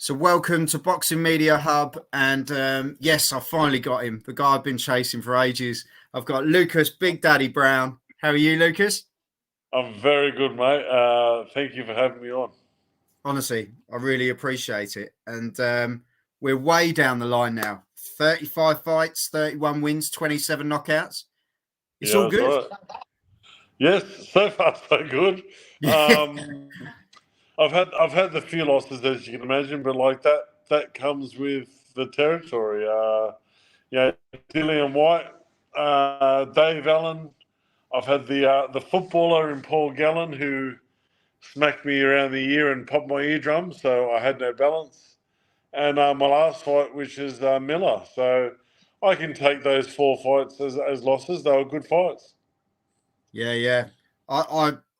So welcome to Boxing Media Hub, and yes, I finally got him. The guy I've been chasing for ages. I've got Lucas, Big Daddy Browne. How are you, Lucas? I'm very good, mate. Thank you for having me on. Honestly, I really appreciate it. And we're way down the line now. 35 fights, 31 wins, 27 knockouts. It's all Yeah, that's good. right. Yes, so far so good. Um, I've had the few losses, as you can imagine, but like that comes with the territory. Dillian White, Dave Allen. I've had the footballer in Paul Gallen who smacked me around the ear and popped my eardrum, so I had no balance. And my last fight, which is Miller. So I can take those four fights as losses. They were good fights. Yeah.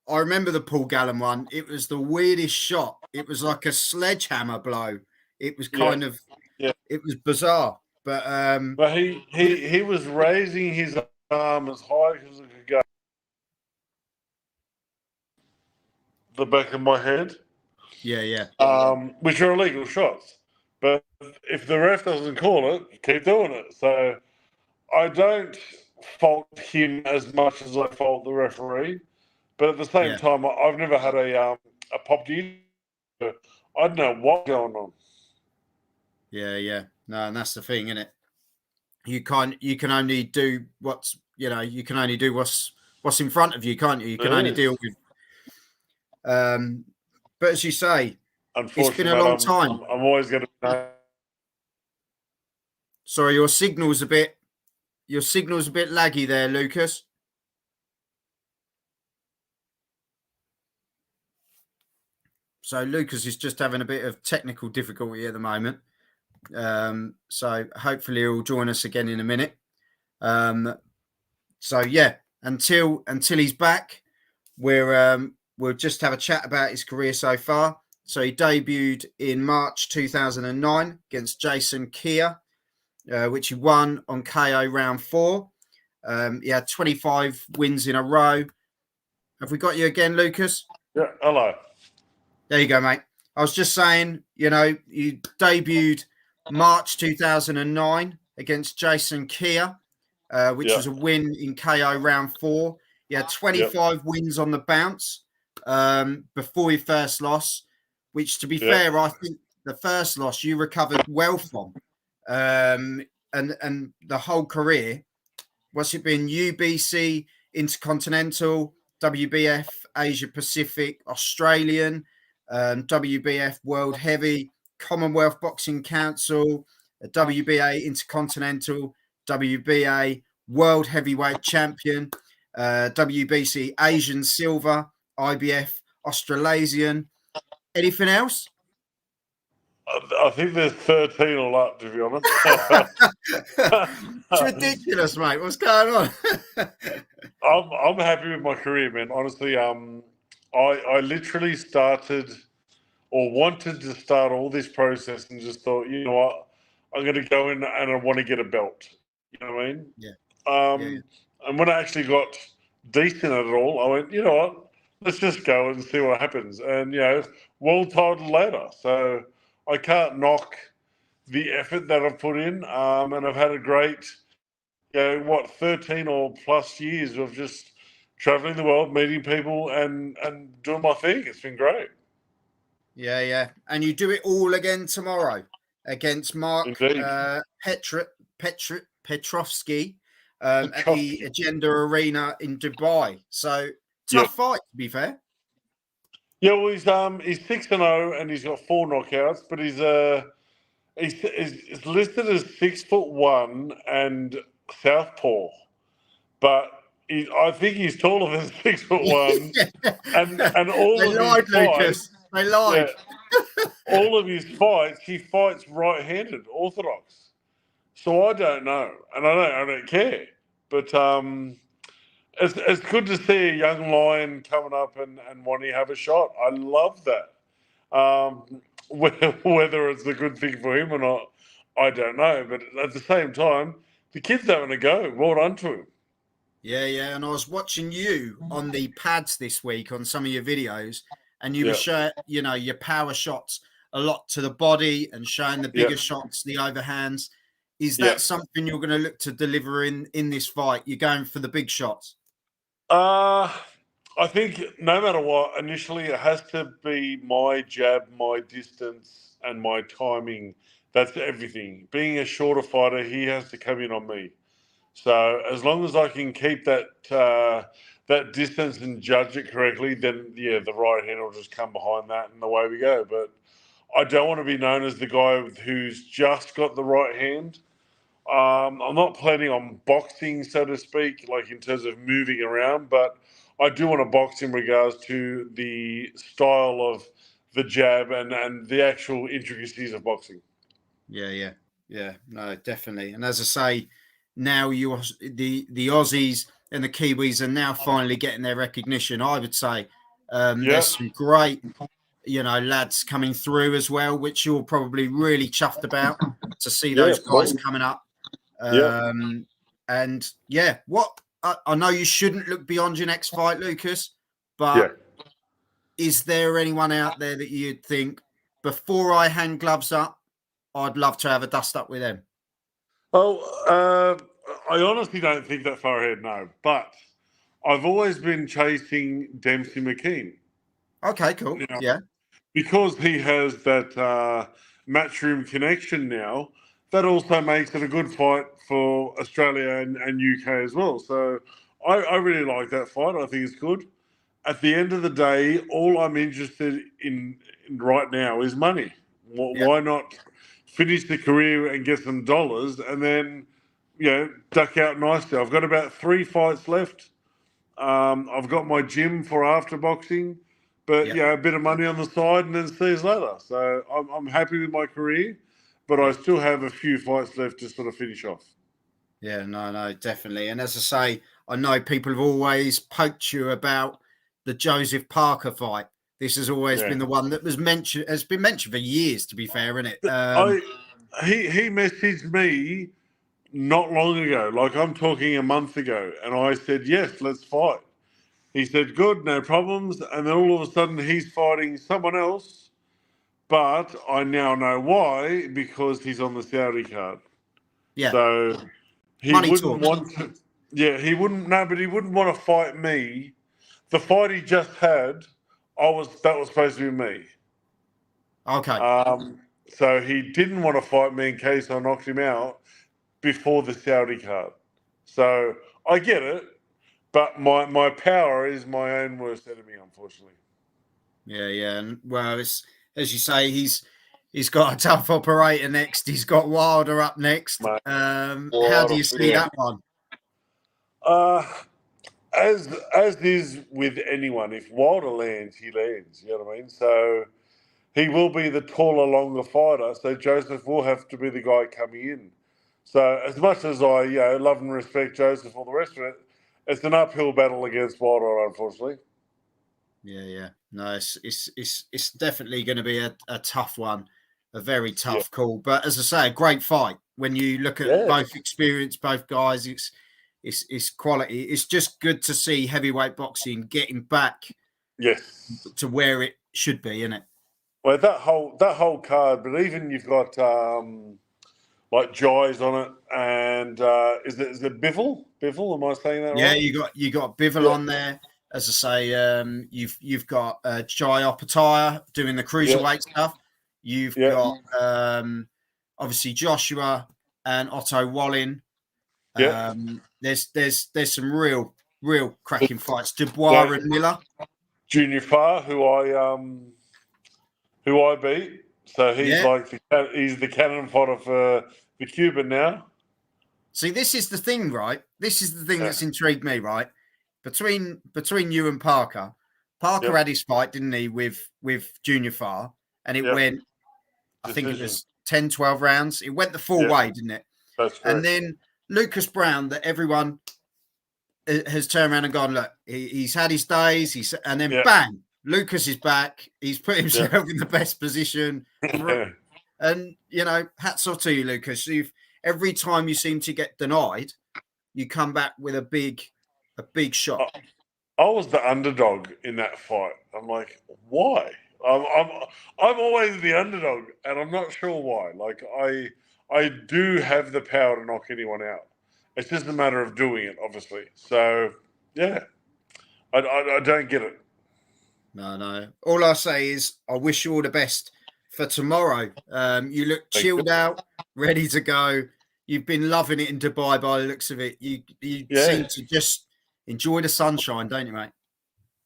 I remember the Paul Gallen one. It was the weirdest shot. It was like a sledgehammer blow. It was Yeah, kind of yeah. it was bizarre. But But he was raising his arm as high as it could go. The back of my head, yeah. which are illegal shots. But if the ref doesn't call it, keep doing it. So I don't fault him as much as I fault the referee. But at the same Yeah. time, I've never had a popped ear. I don't know what's going on. Yeah. No, and that's the thing, isn't it? You can only do you can only do what's in front of you, can't you? You can It only deal is. with but as you say, it's been a Unfortunately, long mate, time. I'm always going to. Sorry, your signal's a bit laggy there, Lucas. So Lucas is just having a bit of technical difficulty at the moment. So hopefully he'll join us again in a minute. So yeah, until he's back, we'll just have a chat about his career so far. So he debuted in March 2009 against Jason Keir, which he won on KO round 4. He had 25 wins in a row. Have we got you again, Lucas? Yeah, hello. There you go, mate. I was just saying, you debuted March 2009 against Jason Keir, which was a win in KO round 4. He had 25 wins on the bounce before your first loss, which, to be fair, I think the first loss you recovered well from. And the whole career, what's it been? UBC, Intercontinental, WBF, Asia Pacific, Australian, WBF World Heavy, Commonwealth Boxing Council, WBA Intercontinental, WBA World Heavyweight Champion, WBC Asian Silver, IBF Australasian. Anything else? I think there's 13 all up, to be honest. It's ridiculous, mate. What's going on? I'm happy with my career, man. Honestly, I literally started or wanted to start all this process and just thought, you know what, I'm going to go in and I want to get a belt. You know what I mean? Yeah. And when I actually got decent at it all, I went, you know what, let's just go and see what happens. And, world title later. So I can't knock the effort that I've put in. And I've had a great, 13 or plus years of just traveling the world, meeting people and doing my thing. It's been great. Yeah. And you do it all again tomorrow against Mark Indeed. Petrovskii at the Agenda Arena in Dubai. So tough fight, to be fair. Yeah, well, he's 6-0 and he's got 4 knockouts, but he's listed as 6'1" and southpaw, but I think he's taller than 6'1", and all they of lied, his fights, Lucas. They lied. all of his fights, he fights right-handed, orthodox. So I don't know, and I don't care, but it's good to see a young lion coming up and wanting to have a shot. I love that. Whether it's a good thing for him or not, I don't know. But at the same time, the kid's having a go. Well done to him. Yeah. And I was watching you on the pads this week on some of your videos, and you were showing, your power shots. a lot to the body and showing the bigger Yeah. shots, the overhands. Is Yeah. that something you're going to look to deliver in this fight? You're going for the big shots? I think no matter what, initially it has to be my jab, my distance, and my timing. That's everything. Being a shorter fighter, he has to come in on me. So as long as I can keep that distance and judge it correctly, then yeah, the right hand will just come behind that, and away we go. But I don't want to be known as the guy who's just got the right hand. I'm not planning on boxing, so to speak, like in terms of moving around, but I do want to box in regards to the style of the jab and the actual intricacies of boxing. Yeah. No, definitely. And as I say, now the Aussies and the Kiwis are now finally getting their recognition. I would say Yeah, there's some great, lads coming through as well, which you're probably really chuffed about to see yeah, those guys coming up. yeah. And yeah, I know you shouldn't look beyond your next fight, Lucas, Yeah. but is there anyone out there that you'd think before I hang gloves up, I'd love to have a dust up with them? I honestly don't think that far ahead, no. But I've always been chasing Dempsey McKean. Okay, cool. You know, Yeah. because he has that matchroom connection now, that also makes it a good fight for Australia and UK as well. So I really like that fight. I think it's good. At the end of the day, all I'm interested in right now is money. Yeah. Why not finish the career and get some dollars and then, duck out nicely? I've got about 3 fights left. I've got my gym for after boxing, but Yeah. a bit of money on the side and then see us later. So I'm happy with my career, but I Yeah. still have a few fights left to sort of finish off. Yeah, no, definitely. And as I say, I know people have always poked you about the Joseph Parker fight. This has always Yeah. been the one that has been mentioned for years, to be fair, isn't it? I he messaged me not long ago, like I'm talking a month ago, and I said, yes, let's fight. He said, good, no problems. And then all of a sudden he's fighting someone else, but I now know why, because he's on the Saudi card. Yeah. So he Money wouldn't talks. want to, he wouldn't, no, but he wouldn't want to fight me. The fight he just had, that was supposed to be me. Okay. So he didn't want to fight me in case I knocked him out before the Saudi card. So I get it, but my power is my own worst enemy, unfortunately. Yeah. And well, it's as you say, he's got a tough operator next. He's got Wilder up next. Mate, How do you see that one? Uh, as is with anyone, if Wilder lands, he lands. You know what I mean? So he will be the taller, longer fighter. So Joseph will have to be the guy coming in. So as much as I love and respect Joseph, all the rest of it, it's an uphill battle against Wilder, unfortunately. Yeah. No, it's definitely going to be a tough one, a very tough call. But as I say, a great fight. When you look at both experience, both guys, it's quality. It's just good to see heavyweight boxing getting back to where it should be, isn't it? Well, that whole card, but even you've got like Jais on it, and is it Bivol? Bivol, am I saying that Yeah, right? you got Bivol on there. As I say, you've got Jai Opataya doing the cruiserweight stuff. You've got obviously Joshua and Otto Wallin. There's some real cracking fights. Dubois and Miller. Junior Farr, who I beat. So he's he's the cannon fodder for the Cuban now. See, this is the thing, right? This is the thing that's intrigued me, right? Between you and Parker had his fight, didn't he, with Junior Farr, and it went, I think it was 10, 12 rounds. It went the full way, didn't it? That's correct. And then Lucas Browne, that everyone has turned around and gone, look, he's had his days, and then bang, Lucas is back. He's put himself in the best position. And, hats off to you, Lucas. Every time you seem to get denied, you come back with a big shot. I was the underdog in that fight. I'm like, why? I'm always the underdog, and I'm not sure why. Like I do have the power to knock anyone out. It's just a matter of doing it, obviously. So yeah, I don't get it. No. All I say is I wish you all the best for tomorrow. You look Thank you. chilled out, ready to go. You've been loving it in Dubai by the looks of it. You Yeah. seem to just enjoy the sunshine, don't you, mate?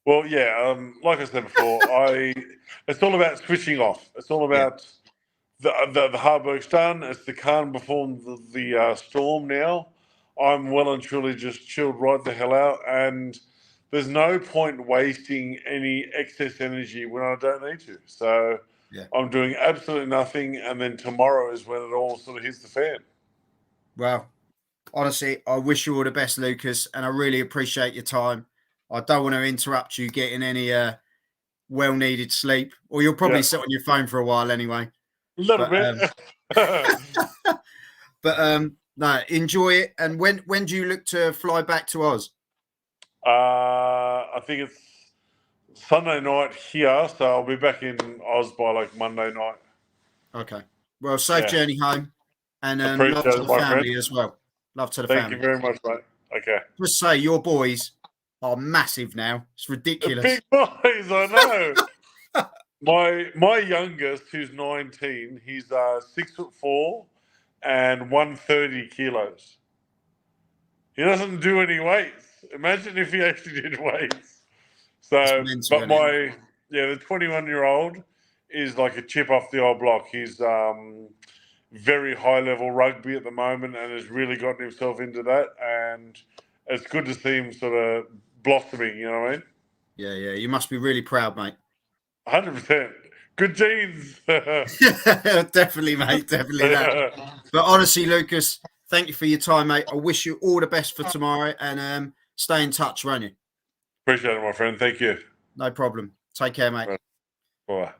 Well, yeah. Like I said before, it's all about switching off. It's all about the hard work's done. It's the calm before the storm now. I'm well and truly just chilled right the hell out, and there's no point wasting any excess energy when I don't need to. So Yeah. I'm doing absolutely nothing, and then tomorrow is when it all sort of hits the fan. Well, honestly, I wish you all the best, Lucas, and I really appreciate your time. I don't want to interrupt you getting any well-needed sleep, or you'll probably sit on your phone for a while anyway. A little bit. But no, enjoy it. And when do you look to fly back to Oz? I think it's Sunday night here, so I'll be back in Oz by like Monday night. Okay. Well, safe journey home, and love to the family as well. Love to the family. Thank you very much, mate. Okay. Just say your boys are massive now. It's ridiculous. The big boys, I know. my youngest, who's 19, he's 6'4" and 130 kilos. He doesn't do any weights. Imagine if he actually did weights. So, but the 21-year-old is like a chip off the old block. He's very high level rugby at the moment and has really gotten himself into that. And it's good to see him sort of blossoming, you know what I mean? Yeah. You must be really proud, mate. 100%. Good genes. Definitely, mate. Definitely that. But honestly, Lucas, thank you for your time, mate. I wish you all the best for tomorrow, and stay in touch, won't you? Appreciate it, my friend. Thank you. No problem. Take care, mate. Bye.